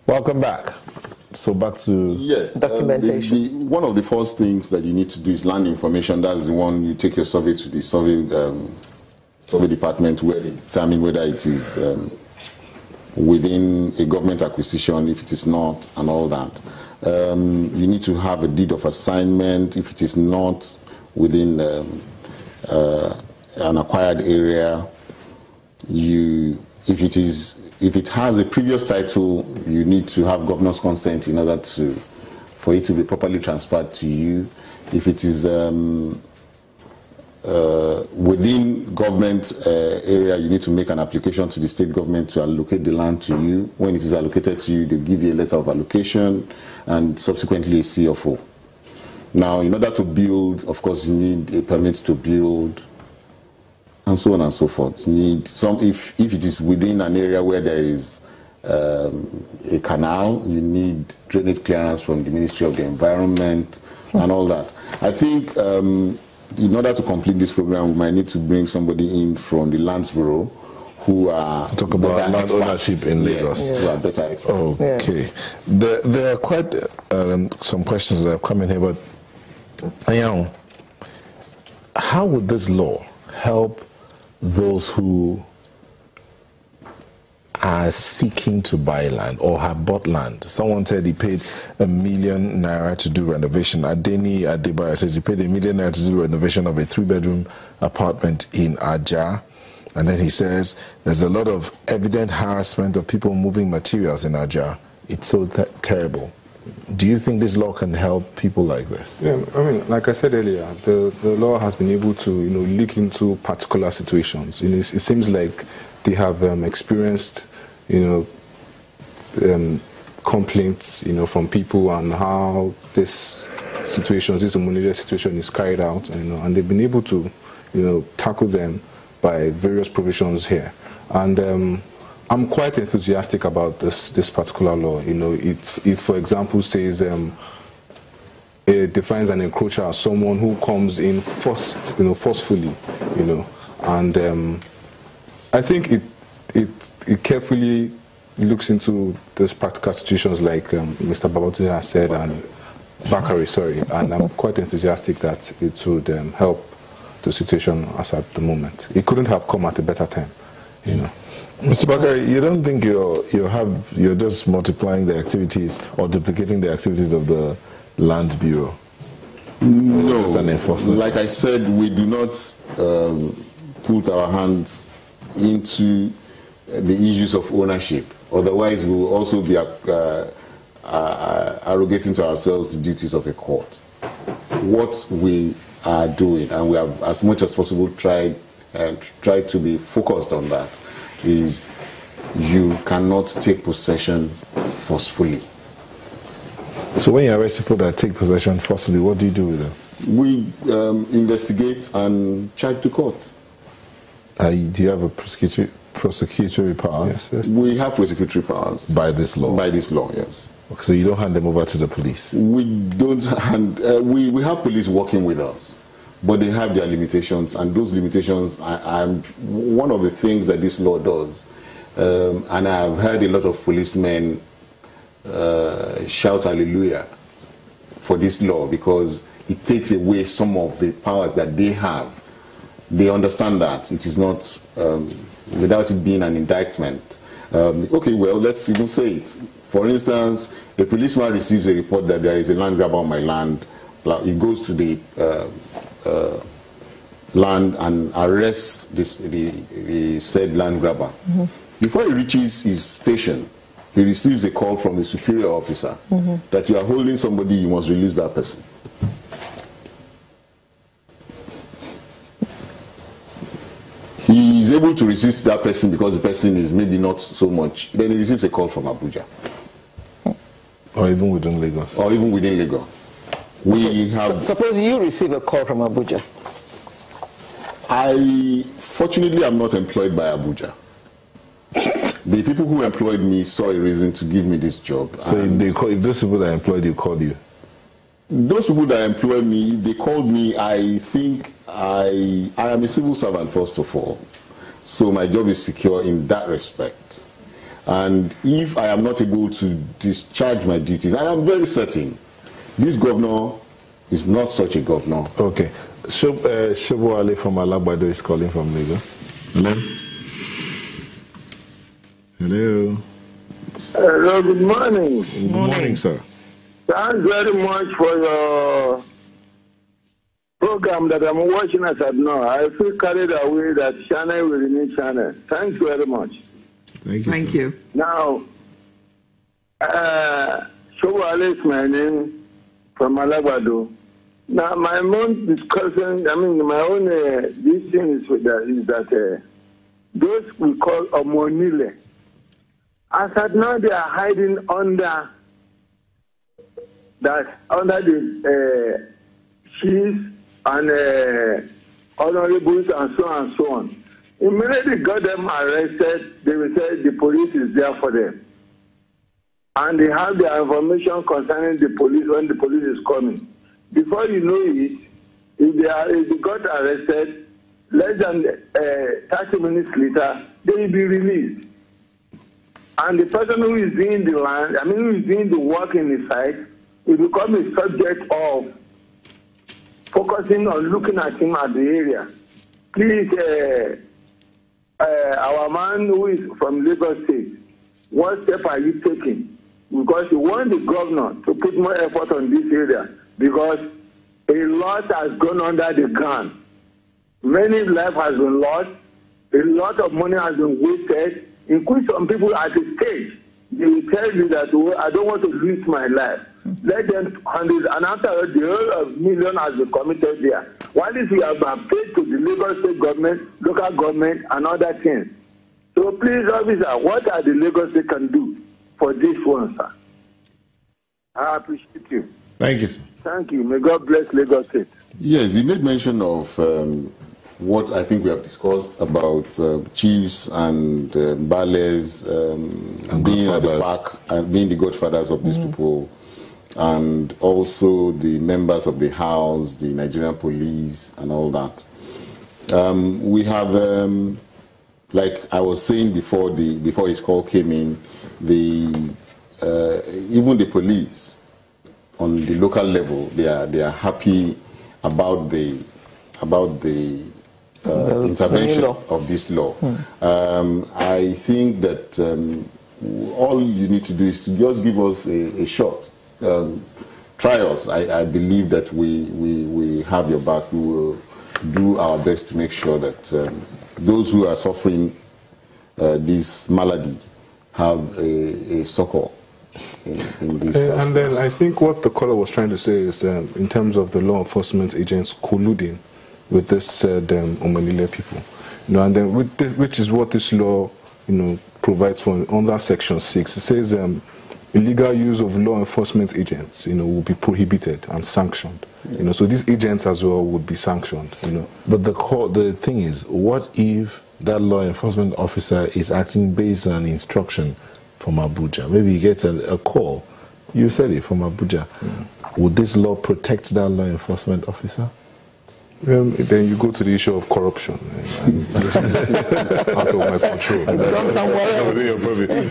Welcome back. So back to documentation. One of the first things that you need to do is land information. That's the one you take your survey to the survey department, where they determine whether it is within a government acquisition, if it is not, and all that. You need to have a deed of assignment if it is not within an acquired area. If it has a previous title, you need to have governor's consent in order for it to be properly transferred to you. If it is within government area, you need to make an application to the state government to allocate the land to you. When it is allocated to you, they give you a letter of allocation and subsequently a CFO. Now, in order to build, of course, you need a permit to build, and so on and so forth. You need some, if it is within an area where there is a canal, you need drainage clearance from the Ministry of the Environment and all that. I think in order to complete this program, we might need to bring somebody in from the Lands Bureau who are talk about land ownership in Lagos. Yes, who are better experts. Okay. Yes. There are quite some questions that have come in here, but Ayang, how would this law help those who are seeking to buy land or have bought land? Someone said he paid ₦1 million to do renovation. Adeni Adebayo says he paid ₦1 million to do renovation of a 3-bedroom apartment in Aja. And then he says there's a lot of evident harassment of people moving materials in Aja. It's so terrible. Do you think this law can help people like this? Yeah, I mean, like I said earlier, the law has been able to, look into particular situations. It seems like they have experienced, complaints, from people on how this unmonitored situation is carried out, and they've been able to, tackle them by various provisions here. And I'm quite enthusiastic about this particular law. It for example says it defines an encroacher as someone who comes in forcefully, and I think it carefully looks into these practical situations like Mr. Babatunde has said, and Bakari, sorry, and I'm quite enthusiastic that it would help the situation as at the moment. It couldn't have come at a better time, Mr. Bakari, you don't think you're just multiplying the activities or duplicating the activities of the Land Bureau? No, like I said, we do not put our hands into the issues of ownership. Otherwise, we will also be arrogating to ourselves the duties of a court. What we are doing, and we have as much as possible tried to be focused on that, is you cannot take possession forcefully. So when you arrest people that take possession forcefully, what do you do with them? We investigate and charge to court. Do you have a prosecutory powers? Yes. We have prosecutory powers. By this law? By this law, yes. Okay, so you don't hand them over to the police? We don't hand... we have police working with us, but they have their limitations, and those limitations are one of the things that this law does. And I've heard a lot of policemen shout hallelujah for this law, because it takes away some of the powers that they have. They understand that it is not, without it being an indictment. Okay, well, let's even say it. For instance, a policeman receives a report that there is a land grabber on my land. He goes to the land and arrests the said land grabber. Mm-hmm. Before he reaches his station, he receives a call from the superior officer that you are holding somebody, you must release that person. He is able to resist that person because the person is maybe not so much. Then he receives a call from Abuja. Or even within Lagos. Or even within Lagos. We have... Suppose you receive a call from Abuja. Fortunately, I'm not employed by Abuja. The people who employed me saw a reason to give me this job. So if those people that employed you called you? Those people that employed me, they called me. I think I am a civil servant, first of all. So my job is secure in that respect. And if I am not able to discharge my duties, and I'm very certain this governor is not such a governor. Okay. Shobo Ali from Alagbado is calling from Lagos. Hello? Hello? Hello, good morning. Good morning, sir. Thanks very much for your program that I'm watching as of now. I feel carried away that channel will remain channel. Thanks very much. Thank you. Now, Shobo Ali is my name from Alagbado. Now, my own discussion, my own this thing is that those we call Omonile, as at now they are hiding under the chiefs and honorables and so on. Immediately got them arrested, they will say the police is there for them. And they have their information concerning the police when the police is coming. Before you know it, if they got arrested, less than 30 minutes later, they will be released. And the person who is doing the land, who is doing the work in the site, will become a subject of focusing on looking at him at the area. Please, our man who is from Lagos State, what step are you taking? Because you want the governor to put more effort on this area, because a lot has gone under the ground. Many lives has been lost. A lot of money has been wasted, including some people at the stage. They will tell you that, oh, I don't want to lose my life. Let them handle it. And after all, the whole of million has been committed there. While this we have paid to the Lagos State government, local government, and other things. So please, officer, what are the Lagos State can do for this one, sir? I appreciate you. Thank you, sir. Thank you. May God bless Lagos State. Yes, he made mention of what I think we have discussed about chiefs and ballets being at the back and being the godfathers of these people, and also the members of the house, the Nigerian police, and all that. We have, like I was saying before his call came in, even the police on the local level, they are happy about the intervention of this law. I think that all you need to do is to just give us a shot. Try us. I believe that we have your back. We will do our best to make sure that those who are suffering this malady have a succor in this task. And then I think what the caller was trying to say is in terms of the law enforcement agents colluding with this said Omanile people, and then which is what this law, provides for under Section 6. It says illegal use of law enforcement agents, will be prohibited and sanctioned. So these agents as well would be sanctioned. But the thing is, what if that law enforcement officer is acting based on instruction from Abuja? Maybe he gets a call. You said it, from Abuja. Would this law protect that law enforcement officer? Then you go to the issue of corruption. Out of my control.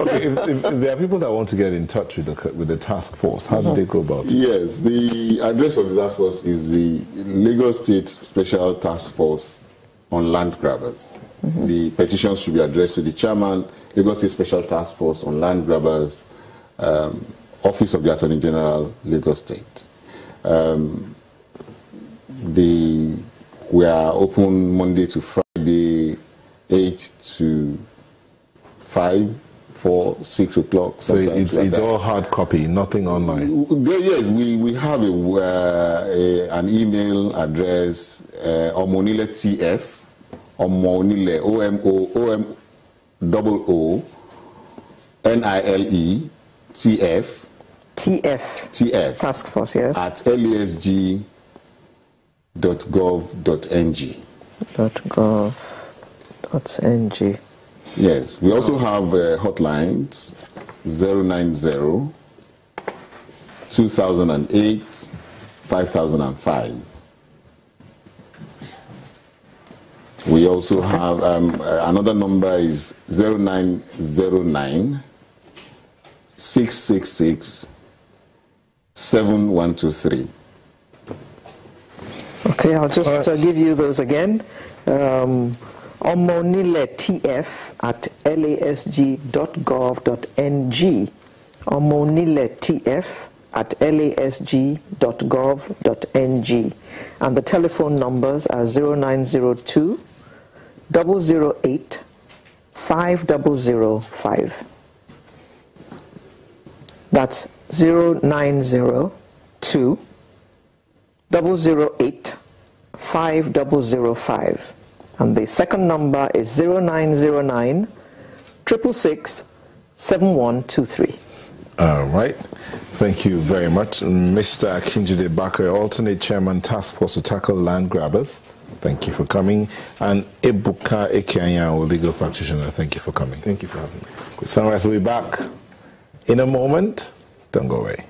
Okay, if there are people that want to get in touch with the task force, how do they go about it? Yes, the address of the task force is the Lagos State Special Task Force on Land Grabbers. The petitions should be addressed to the chairman, Lagos State Special Task Force on Land Grabbers, Office of the Attorney General, Lagos State. We are open Monday to Friday, 8 to 5, 4, 6 o'clock. So it's all hard copy, nothing online. Yes, we have an email address, Omonile TF, Omonile OMONILE TF. TF. Task Force, yes. At LASG.gov.ng. .gov.ng. Yes, we also have hotlines 090 2008 5005. We also have another number is 0909 666 7123. Okay, I'll just give you those again. omoniletf@lasg.gov.ng. omoniletf@lasg.gov.ng. And the telephone numbers are 0902 008 5005. That's 0902 008 5005. And the second number is 0909 666 7123. All right. Thank you very much. Mr. Akinjide Bakare, alternate chairman, task force to tackle land grabbers. Thank you for coming. And Ebuka Ekianya, legal practitioner, thank you for coming. Thank you for having me. Sunrise will be back in a moment. Don't go away.